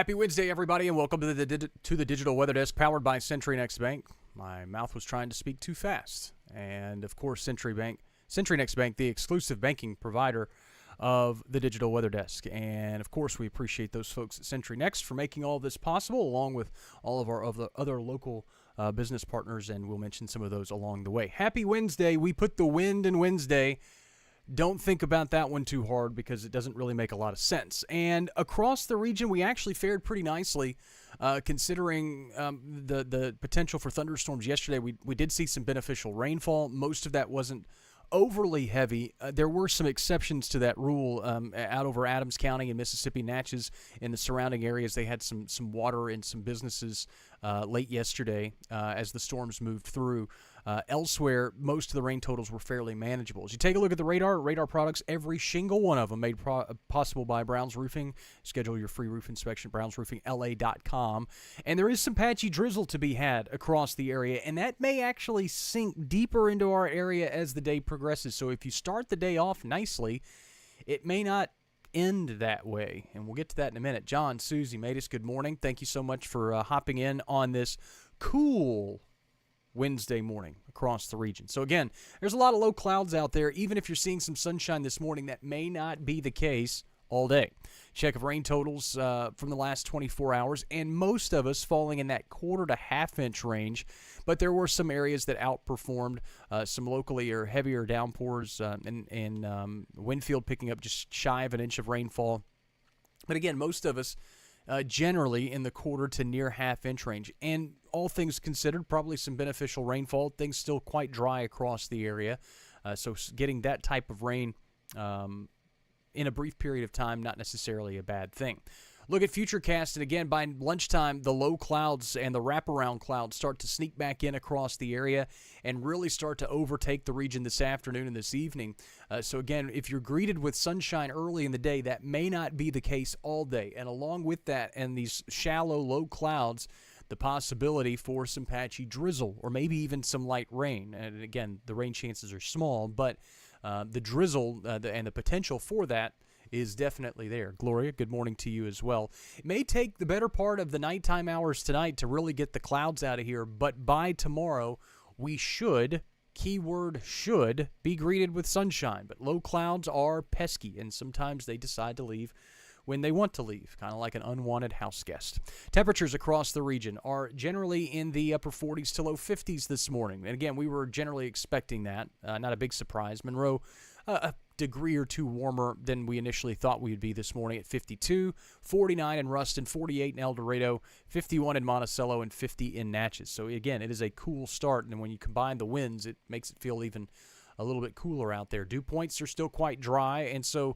Happy Wednesday, everybody, and welcome to the Digital Weather Desk, powered by Century Next Bank. My mouth was trying to speak too fast, and of course, Century Next Bank, the exclusive banking provider of the Digital Weather Desk. And of course, we appreciate those folks at Century Next for making all of this possible, along with all of our other local business partners, and we'll mention some of those along the way. Happy Wednesday. We put the wind in Wednesday. Don't think about that one too hard because it doesn't really make a lot of sense. And across the region, we actually fared pretty nicely considering the potential for thunderstorms yesterday. We did see some beneficial rainfall. Most of that wasn't overly heavy. There were some exceptions to that rule out over Adams County and Mississippi, Natchez, in the surrounding areas. They had some water in some businesses late yesterday as the storms moved through. Elsewhere, most of the rain totals were fairly manageable. As you take a look at the radar products, every single one of them made possible by Brown's Roofing. Schedule your free roof inspection at brownsroofingla.com. And there is some patchy drizzle to be had across the area, and that may actually sink deeper into our area as the day progresses. So if you start the day off nicely, it may not end that way, and we'll get to that in a minute. John, Susie, Matus, good morning. Thank you so much for hopping in on this cool Wednesday morning across the region. So again, there's a lot of low clouds out there. Even if you're seeing some sunshine this morning, that may not be the case all day. Check of rain totals from the last 24 hours, and most of us falling in that quarter to half inch range, but there were some areas that outperformed, some locally or heavier downpours, and Winfield picking up just shy of an inch of rainfall. But again, most of us generally in the quarter to near half inch range. And all things considered, probably some beneficial rainfall. Things still quite dry across the area. So getting that type of rain in a brief period of time, not necessarily a bad thing. Look at Futurecast, and again, by lunchtime, the low clouds and the wraparound clouds start to sneak back in across the area and really start to overtake the region this afternoon and this evening. So again, if you're greeted with sunshine early in the day, that may not be the case all day. And along with that and these shallow, low clouds, the possibility for some patchy drizzle or maybe even some light rain. And again, the rain chances are small, but the drizzle and the potential for that is definitely there. Gloria, good morning to you as well. It may take the better part of the nighttime hours tonight to really get the clouds out of here, but by tomorrow, we should, keyword should, be greeted with sunshine. But low clouds are pesky, and sometimes they decide to leave when they want to leave, kind of like an unwanted house guest. Temperatures across the region are generally in the upper 40s to low 50s this morning. And again, we were generally expecting that. Not a big surprise. Monroe, a degree or two warmer than we initially thought we would be this morning at 52, 49 in Ruston, 48 in El Dorado, 51 in Monticello, and 50 in Natchez. So again, it is a cool start, and when you combine the winds, it makes it feel even a little bit cooler out there. Dew points are still quite dry, and so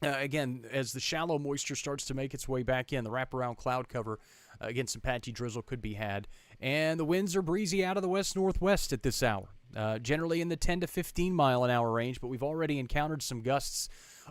again, as the shallow moisture starts to make its way back in, the wraparound cloud cover, again, some patchy drizzle could be had. And the winds are breezy out of the west-northwest at this hour, generally in the 10 to 15 mile an hour range, but we've already encountered some gusts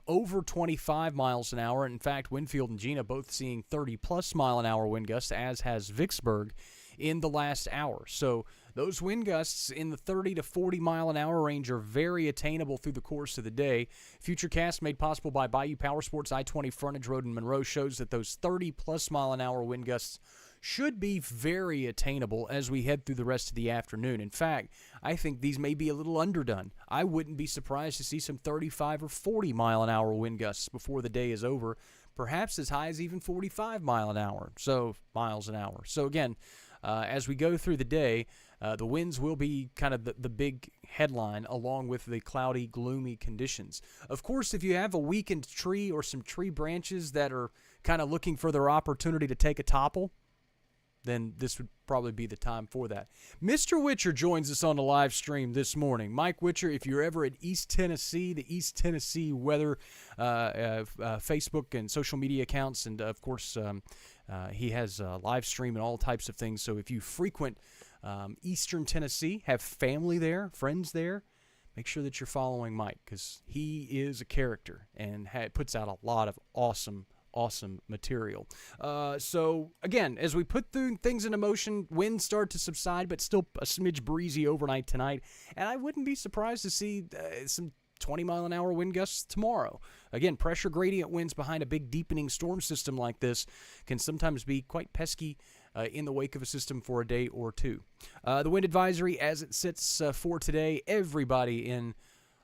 over 25 miles an hour. In fact, Winfield and Gina both seeing 30-plus mile an hour wind gusts, as has Vicksburg in the last hour. So those wind gusts in the 30 to 40 mile an hour range are very attainable through the course of the day. Futurecast, made possible by Bayou Power Sports I-20 Frontage Road in Monroe, shows that those 30-plus mile an hour wind gusts should be very attainable as we head through the rest of the afternoon. In fact, I think these may be a little underdone. I wouldn't be surprised to see some 35 or 40 mile an hour wind gusts before the day is over, perhaps as high as even 45 miles an hour. So again, as we go through the day, the winds will be kind of the big headline, along with the cloudy, gloomy conditions. Of course, if you have a weakened tree or some tree branches that are kind of looking for their opportunity to take a topple, then this would probably be the time for that. Mr. Witcher joins us on the live stream this morning. Mike Witcher, if you're ever at East Tennessee, the East Tennessee weather Facebook and social media accounts, and of course he has live stream and all types of things. So if you frequent Eastern Tennessee, have family there, friends there, make sure that you're following Mike, because he is a character and puts out a lot of awesome material. So again, as we put things into motion, winds start to subside, but still a smidge breezy overnight tonight. And I wouldn't be surprised to see some 20-mile-an-hour wind gusts tomorrow. Again, pressure gradient winds behind a big deepening storm system like this can sometimes be quite pesky in the wake of a system for a day or two. The wind advisory as it sits for today, everybody in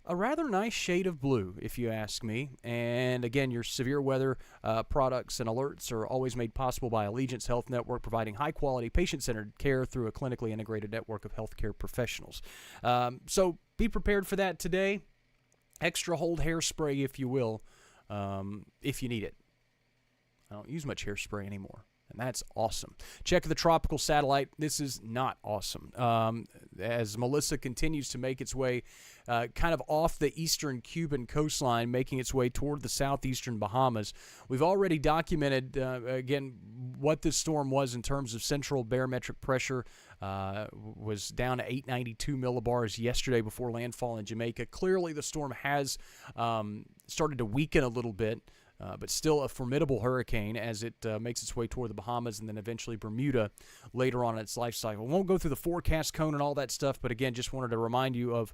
a rather nice shade of blue, if you ask me. And again, your severe weather products and alerts are always made possible by Allegiance Health Network, providing high-quality, patient-centered care through a clinically integrated network of healthcare professionals. So be prepared for that today. Extra hold hairspray, if you will, if you need it. I don't use much hairspray anymore, and that's awesome. Check the tropical satellite. This is not awesome. As Melissa continues to make its way kind of off the eastern Cuban coastline, making its way toward the southeastern Bahamas, we've already documented, again, what this storm was in terms of central barometric pressure. Was down to 892 millibars yesterday before landfall in Jamaica. Clearly, the storm has started to weaken a little bit, but still a formidable hurricane as it makes its way toward the Bahamas and then eventually Bermuda later on in its life cycle. We won't go through the forecast cone and all that stuff, but again, just wanted to remind you of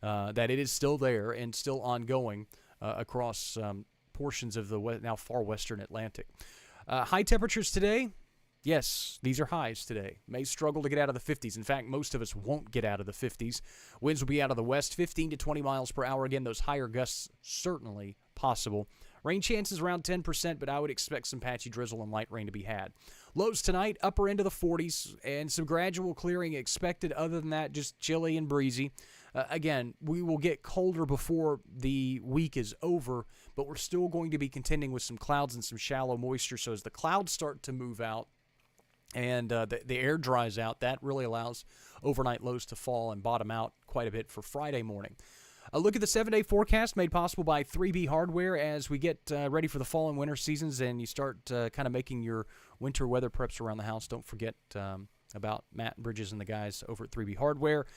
that it is still there and still ongoing across portions of the now far western Atlantic. High temperatures today. Yes, these are highs today. May struggle to get out of the 50s. In fact, most of us won't get out of the 50s. Winds will be out of the west, 15 to 20 miles per hour. Again, those higher gusts certainly possible. Rain chances around 10%, but I would expect some patchy drizzle and light rain to be had. Lows tonight, upper end of the 40s, and some gradual clearing expected. Other than that, just chilly and breezy. Again, we will get colder before the week is over, but we're still going to be contending with some clouds and some shallow moisture. So as the clouds start to move out, and the air dries out, that really allows overnight lows to fall and bottom out quite a bit for Friday morning. A look at the 7-day forecast made possible by 3B Hardware as we get ready for the fall and winter seasons and you start kind of making your winter weather preps around the house. Don't forget about Matt Bridges and the guys over at 3B Hardware.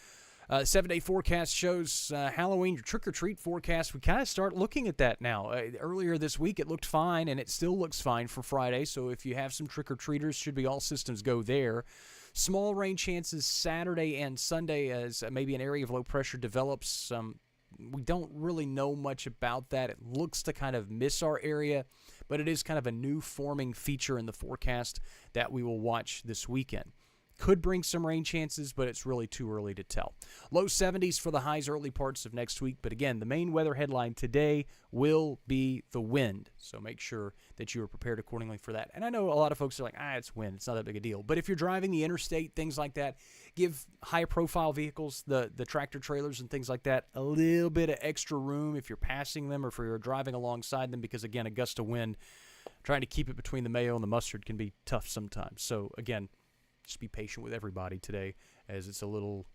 7-day forecast shows Halloween, your trick-or-treat forecast. We kind of start looking at that now. Earlier this week, it looked fine, and it still looks fine for Friday. So if you have some trick-or-treaters, should be all systems go there. Small rain chances Saturday and Sunday as maybe an area of low pressure develops. We don't really know much about that. It looks to kind of miss our area, but it is kind of a new forming feature in the forecast that we will watch this weekend. Could bring some rain chances, but it's really too early to tell. Low 70s for the highs early parts of next week. But again, the main weather headline today will be the wind. So make sure that you are prepared accordingly for that. And I know a lot of folks are like, it's wind. It's not that big a deal. But if you're driving the interstate, things like that, give high-profile vehicles, the tractor trailers and things like that, a little bit of extra room if you're passing them or if you're driving alongside them. Because, again, a gust of wind, trying to keep it between the mayo and the mustard can be tough sometimes. So, again, just be patient with everybody today as it's a little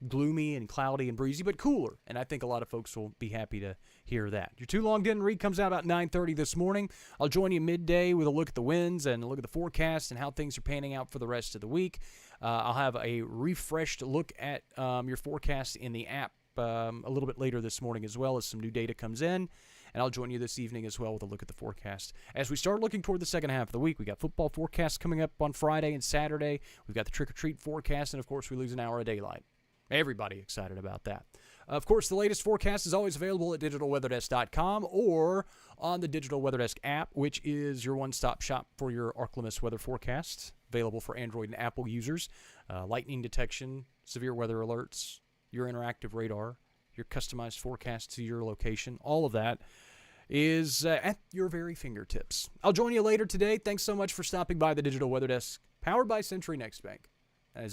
gloomy and cloudy and breezy, but cooler. And I think a lot of folks will be happy to hear that. Your Too Long Didn't Read comes out about 9:30 this morning. I'll join you midday with a look at the winds and a look at the forecast and how things are panning out for the rest of the week. I'll have a refreshed look at your forecast in the app a little bit later this morning as well as some new data comes in. And I'll join you this evening as well with a look at the forecast. As we start looking toward the second half of the week, we got football forecasts coming up on Friday and Saturday. We've got the trick-or-treat forecast, and, of course, we lose an hour of daylight. Everybody excited about that. Of course, the latest forecast is always available at digitalweatherdesk.com or on the Digital Weather Desk app, which is your one-stop shop for your ArcLemis weather forecasts, available for Android and Apple users. Lightning detection, severe weather alerts, your interactive radar, your customized forecast to your location, all of that is at your very fingertips. I'll join you later today. Thanks so much for stopping by the Digital Weather Desk, powered by Century Next Bank. As always,